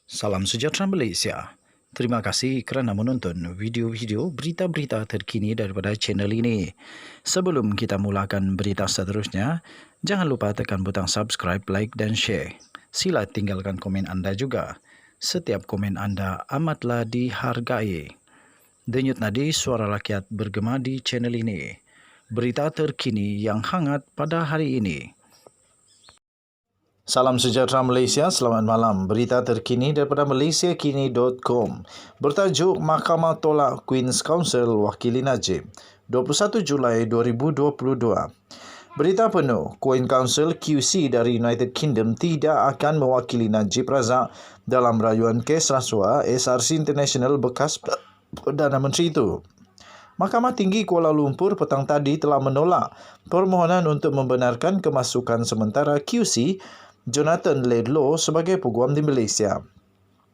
Salam sejahtera Malaysia. Terima kasih kerana menonton video-video berita-berita terkini daripada channel ini. Sebelum kita mulakan berita seterusnya, jangan lupa tekan butang subscribe, like dan share. Sila tinggalkan komen anda juga. Setiap komen anda amatlah dihargai. Denyut nadi suara rakyat bergema di channel ini. Berita terkini yang hangat pada hari ini. Salam sejahtera Malaysia, selamat malam. Berita terkini daripada malaysiakini.com. Bertajuk Mahkamah Tolak Queen's Counsel Wakili Najib, 21 Julai 2022. Berita penuh, Queen Counsel QC dari United Kingdom tidak akan mewakili Najib Razak dalam rayuan kes rasuah SRC International bekas Perdana Menteri itu. Mahkamah Tinggi Kuala Lumpur petang tadi telah menolak permohonan untuk membenarkan kemasukan sementara QC Jonathan Laidlaw sebagai peguam di Malaysia.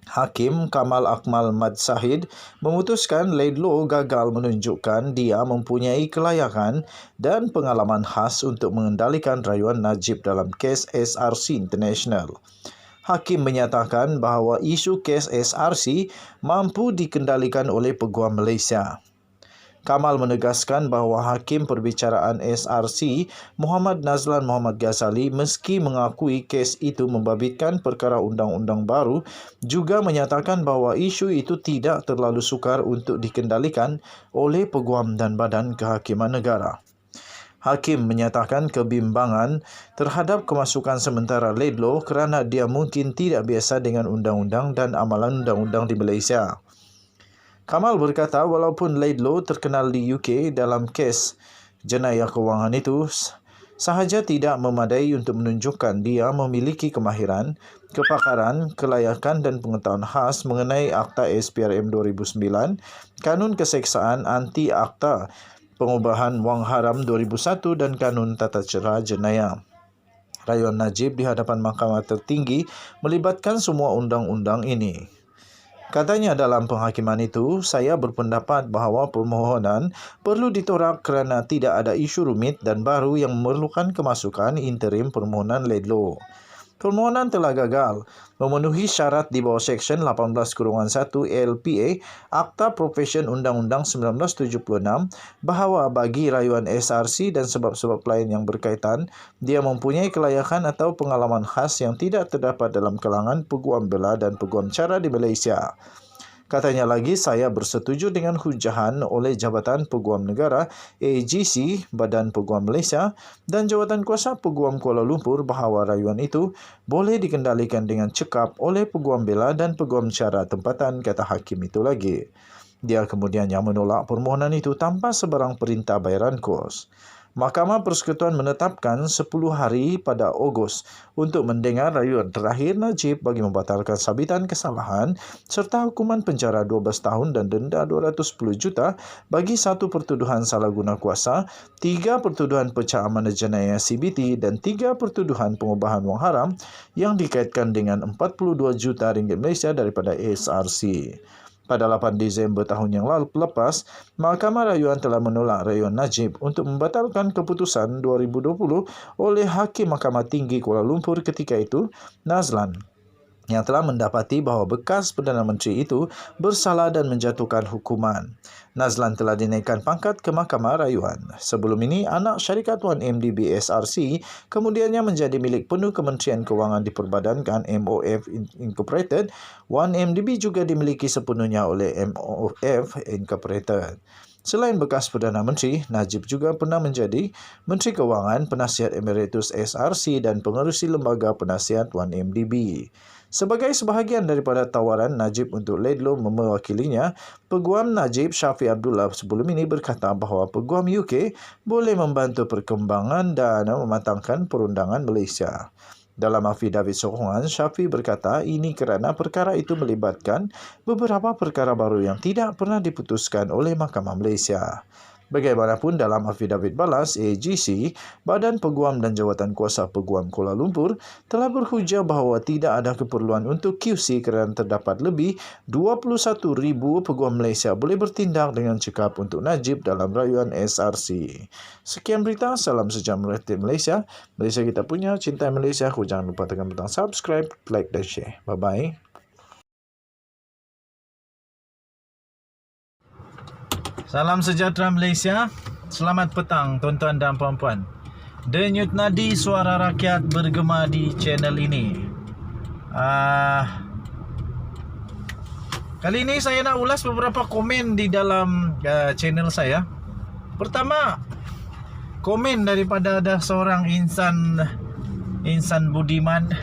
Hakim Kamal Akmal Mad Sahid memutuskan Laidlaw gagal menunjukkan dia mempunyai kelayakan dan pengalaman khas untuk mengendalikan rayuan Najib dalam kes SRC International. Hakim menyatakan bahawa isu kes SRC mampu dikendalikan oleh peguam Malaysia. Kamal menegaskan bahawa Hakim Perbicaraan SRC Muhammad Nazlan Muhammad Ghazali meski mengakui kes itu membabitkan perkara undang-undang baru juga menyatakan bahawa isu itu tidak terlalu sukar untuk dikendalikan oleh peguam dan badan kehakiman negara. Hakim menyatakan kebimbangan terhadap kemasukan sementara Laidlaw kerana dia mungkin tidak biasa dengan undang-undang dan amalan undang-undang di Malaysia. Kamal berkata walaupun Laidlaw terkenal di UK dalam kes jenayah kewangan itu, sahaja tidak memadai untuk menunjukkan dia memiliki kemahiran, kepakaran, kelayakan dan pengetahuan khas mengenai Akta SPRM 2009, Kanun Keseksaan Anti-Akta Pengubahan Wang Haram 2001 dan Kanun Tata Cara Jenayah. Rayuan Najib di hadapan Mahkamah Tertinggi melibatkan semua undang-undang ini. Katanya dalam penghakiman itu, saya berpendapat bahawa permohonan perlu ditolak kerana tidak ada isu rumit dan baru yang memerlukan kemasukan interim permohonan Laidlaw. Permohonan telah gagal memenuhi syarat di bawah Seksyen 18-1 LPA Akta Profession Undang-Undang 1976 bahawa bagi rayuan SRC dan sebab-sebab lain yang berkaitan, dia mempunyai kelayakan atau pengalaman khas yang tidak terdapat dalam kalangan peguam bela dan peguam cara di Malaysia. Katanya lagi, saya bersetuju dengan hujahan oleh Jabatan Peguam Negara AGC Badan Peguam Malaysia dan Jawatan Kuasa Peguam Kuala Lumpur bahawa rayuan itu boleh dikendalikan dengan cekap oleh peguam bela dan peguam cara tempatan, kata hakim itu lagi. Dia kemudian yang menolak permohonan itu tanpa sebarang perintah bayaran kos. Mahkamah Persekutuan menetapkan 10 hari pada Ogos untuk mendengar rayuan terakhir Najib bagi membatalkan sabitan kesalahan serta hukuman penjara 12 tahun dan denda 210 juta bagi satu pertuduhan salah guna kuasa, 3 pertuduhan pecah amanah jenayah CBT dan 3 pertuduhan pengubahan wang haram yang dikaitkan dengan 42 juta ringgit Malaysia daripada SRC. Pada 8 Disember tahun yang lepas, Mahkamah Rayuan telah menolak rayuan Najib untuk membatalkan keputusan 2020 oleh Hakim Mahkamah Tinggi Kuala Lumpur ketika itu, Nazlan, yang telah mendapati bahawa bekas Perdana Menteri itu bersalah dan menjatuhkan hukuman. Nazlan telah dinaikkan pangkat ke Mahkamah Rayuan. Sebelum ini, anak syarikat 1MDB SRC kemudiannya menjadi milik penuh Kementerian Kewangan diperbadankan MOF Incorporated. 1MDB juga dimiliki sepenuhnya oleh MOF Incorporated. Selain bekas Perdana Menteri, Najib juga pernah menjadi Menteri Kewangan, Penasihat Emeritus SRC dan Pengerusi Lembaga Penasihat 1MDB. Sebagai sebahagian daripada tawaran Najib untuk Laidlaw mewakilinya, Peguam Najib Shafie Abdullah sebelum ini berkata bahawa Peguam UK boleh membantu perkembangan dan mematangkan perundangan Malaysia. Dalam afidavit sokongan, Shafie berkata ini kerana perkara itu melibatkan beberapa perkara baru yang tidak pernah diputuskan oleh Mahkamah Malaysia. Bagaimanapun dalam afidavit balas, AGC, Badan Peguam dan Jawatan Kuasa Peguam Kuala Lumpur telah berhujah bahawa tidak ada keperluan untuk QC kerana terdapat lebih 21,000 peguam Malaysia boleh bertindak dengan cekap untuk Najib dalam rayuan SRC. Sekian berita, salam sejam rakyat Malaysia. Malaysia kita punya, cintai Malaysia. Jangan lupa tekan butang subscribe, like dan share. Bye-bye. Salam sejahtera Malaysia. Selamat petang tuan-tuan dan puan-puan. Denyut nadi suara rakyat bergema di channel ini. Kali ini saya nak ulas beberapa komen di dalam channel saya. Pertama, komen daripada ada seorang insan budiman,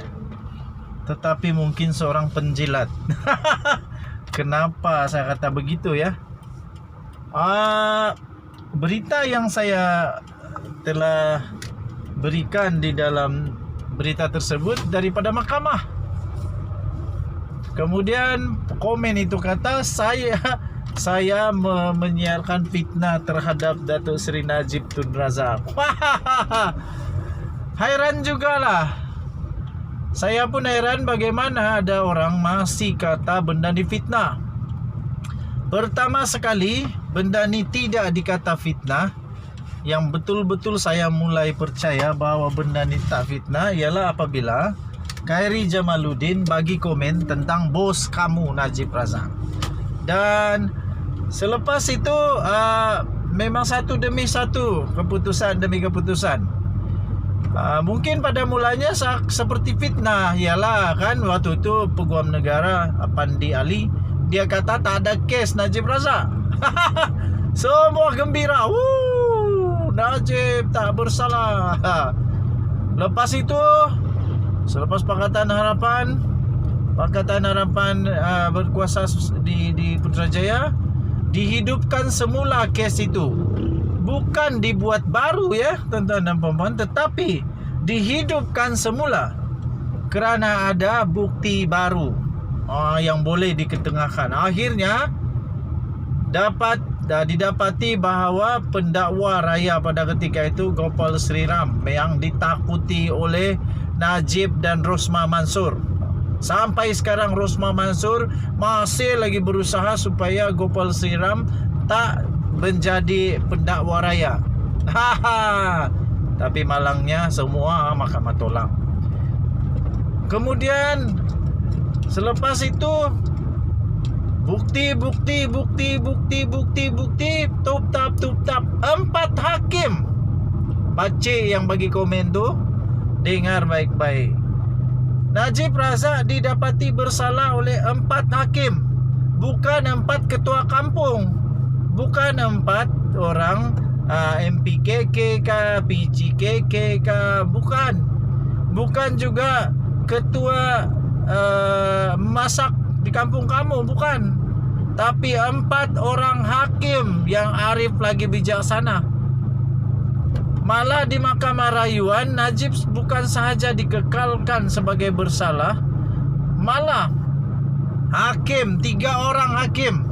tetapi mungkin seorang penjilat. Kenapa saya kata begitu ya? Berita yang saya telah berikan di dalam berita tersebut daripada mahkamah. Kemudian komen itu kata saya menyiarkan fitnah terhadap Datuk Seri Najib Tun Razak. Hairan jugalah. Saya pun heran bagaimana ada orang masih kata benda ni fitnah. Pertama sekali, benda ni tidak dikata fitnah. Yang betul-betul saya mulai percaya bahawa benda ni tak fitnah ialah apabila Khairi Jamaluddin bagi komen tentang bos kamu Najib Razak. Dan selepas itu memang satu demi satu, keputusan demi keputusan. Mungkin pada mulanya seperti fitnah, ialah kan waktu itu Peguam Negara Pandi Ali, dia kata tak ada kes Najib Razak. Semua gembira. Najib tak bersalah. Lepas itu, selepas Pakatan Harapan berkuasa di Putrajaya, dihidupkan semula kes itu. Bukan dibuat baru ya tuan-tuan dan puan-puan, tetapi dihidupkan semula kerana ada bukti baru yang boleh diketengahkan. Akhirnya didapati bahawa pendakwa raya pada ketika itu Gopal Sriram yang ditakuti oleh Najib dan Rosmah Mansur. Sampai sekarang Rosmah Mansur masih lagi berusaha supaya Gopal Sriram tak menjadi pendakwa raya. Tapi malangnya semua mahkamah tolak. Kemudian selepas itu bukti tap 4 hakim. Pakcik yang bagi komen tu dengar baik-baik. Najib Razak didapati bersalah oleh 4 hakim, bukan 4 ketua kampung, bukan 4 orang MPKK ke PGKK ke, bukan juga ketua masak di kampung kamu, bukan. Tapi 4 orang hakim yang arif lagi bijaksana. Malah di Mahkamah Rayuan, Najib bukan sahaja dikekalkan sebagai bersalah, malah 3 orang hakim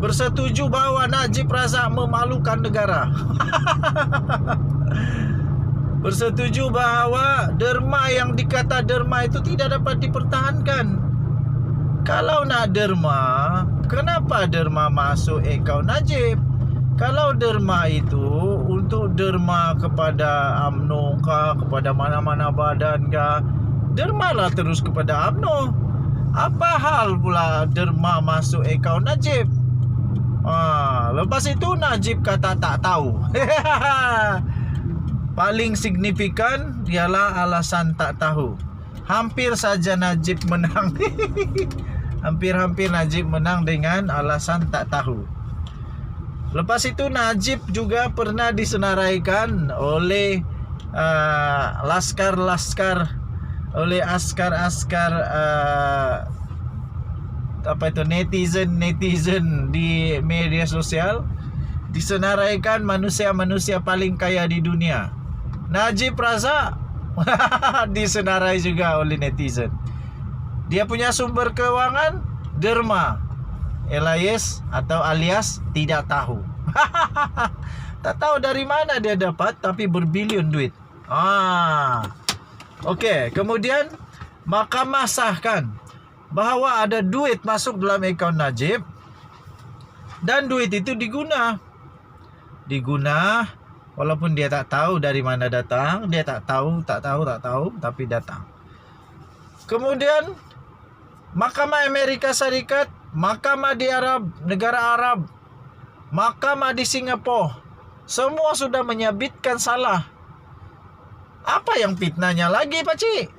bersetuju bahawa Najib Razak memalukan negara. Bersetuju bahawa derma yang dikata derma itu tidak dapat dipertahankan. Kalau nak derma, kenapa derma masuk akaun Najib? Kalau derma itu untuk derma kepada UMNO kah, kepada mana-mana badan kah, dermalah terus kepada UMNO. Apa hal pula derma masuk akaun Najib? Lepas itu Najib kata tak tahu. Paling signifikan ialah alasan tak tahu. Hampir saja Najib menang. Hampir-hampir Najib menang dengan alasan tak tahu. Lepas itu Najib juga pernah disenaraikan oleh askar-askar netizen di media sosial, disenaraikan manusia-manusia paling kaya di dunia. Najib Razak disenarai juga oleh netizen. Dia punya sumber keuangan derma, alias tidak tahu. Tak tahu dari mana dia dapat, tapi berbilion duit. Okey, kemudian mahkamah sahkan bahawa ada duit masuk dalam akaun Najib, dan duit itu diguna walaupun dia tak tahu dari mana datang. Dia tak tahu, tapi datang. Kemudian Mahkamah Amerika Syarikat mahkamah di negara Arab, mahkamah di Singapura, semua sudah menyabitkan salah. Apa yang fitnahnya lagi, Pakcik?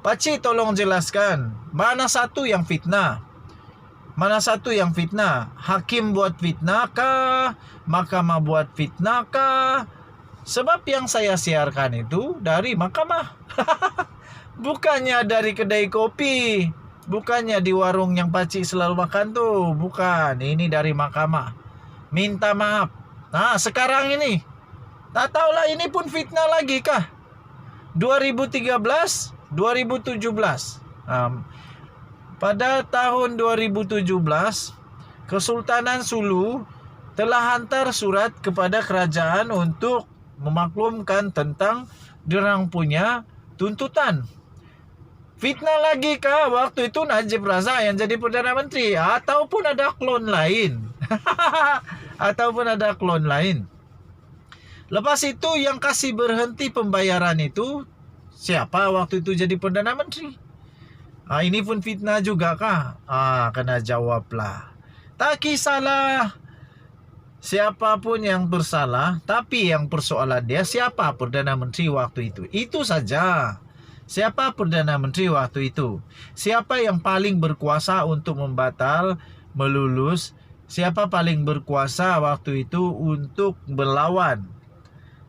Pakcik tolong jelaskan, mana satu yang fitnah? Mana satu yang fitnah? Hakim buat fitnah kah? Mahkamah buat fitnah kah? Sebab yang saya siarkan itu dari mahkamah. Bukannya dari kedai kopi, bukannya di warung yang Pakcik selalu makan tuh. Bukan, ini dari mahkamah. Minta maaf. Nah, sekarang ini tak tahulah ini pun fitnah lagi kah? 2013, 2017. Pada tahun 2017, Kesultanan Sulu telah hantar surat kepada kerajaan untuk memaklumkan tentang dirang punya tuntutan. Fitnah lagi kah waktu itu Najib Razak yang jadi Perdana Menteri? Ataupun ada klon lain? Ataupun ada klon lain? Lepas itu yang kasih berhenti pembayaran itu siapa waktu itu jadi Perdana Menteri? Ini pun fitnah juga kah? Kena jawablah. Tak kisahlah siapapun yang bersalah, tapi yang persoalan dia siapa Perdana Menteri waktu itu. Itu saja. Siapa Perdana Menteri waktu itu? Siapa yang paling berkuasa untuk membatal, melulus? Siapa paling berkuasa waktu itu untuk berlawan?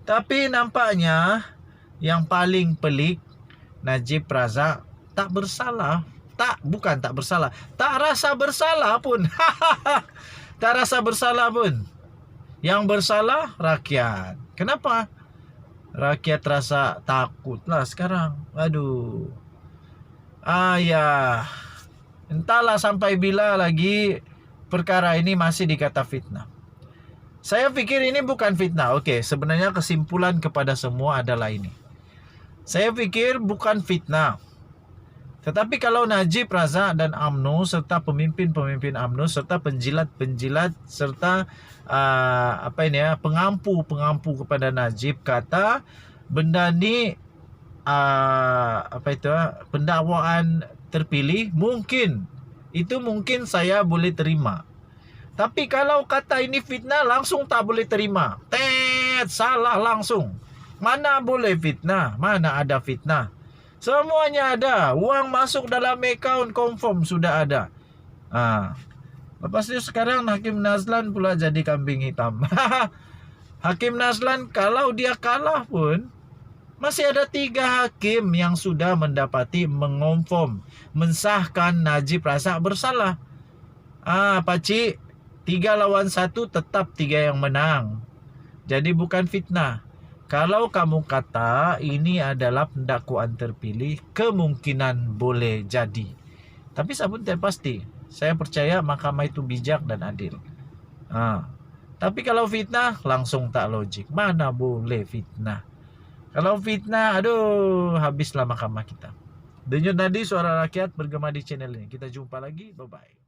Tapi nampaknya yang paling pelik, Najib Razak tak bersalah. Bukan tak bersalah, tak rasa bersalah pun. Tak rasa bersalah pun. Yang bersalah rakyat. Kenapa? Rakyat rasa takutlah sekarang. Aduh. Ya. Entahlah sampai bila lagi perkara ini masih dikata fitnah. Saya pikir ini bukan fitnah. Oke, sebenarnya kesimpulan kepada semua adalah ini. Saya pikir bukan fitnah. Tetapi kalau Najib Razak dan UMNO serta pemimpin-pemimpin UMNO serta penjilat-penjilat serta pengampu kepada Najib kata benda ni pendakwaan terpilih, mungkin saya boleh terima. Tapi kalau kata ini fitnah, langsung tak boleh terima. Salah langsung. Mana boleh fitnah? Mana ada fitnah? Semuanya ada. Uang masuk dalam akaun confirm sudah ada. Lepas itu sekarang Hakim Nazlan pula jadi kambing hitam. Hakim Nazlan kalau dia kalah pun masih ada 3 hakim yang sudah mendapati mengonfirm, mensahkan Najib Razak bersalah. Pakcik, 3 lawan 1 tetap 3 yang menang. Jadi bukan fitnah. Kalau kamu kata ini adalah pendakwaan terpilih, kemungkinan boleh jadi. Tapi saya pun tidak pasti. Saya percaya mahkamah itu bijak dan adil. Tapi kalau fitnah, langsung tak logik. Mana boleh fitnah? Kalau fitnah, aduh, habislah mahkamah kita. Denyut nadi suara rakyat bergema di channel ini. Kita jumpa lagi. Bye-bye.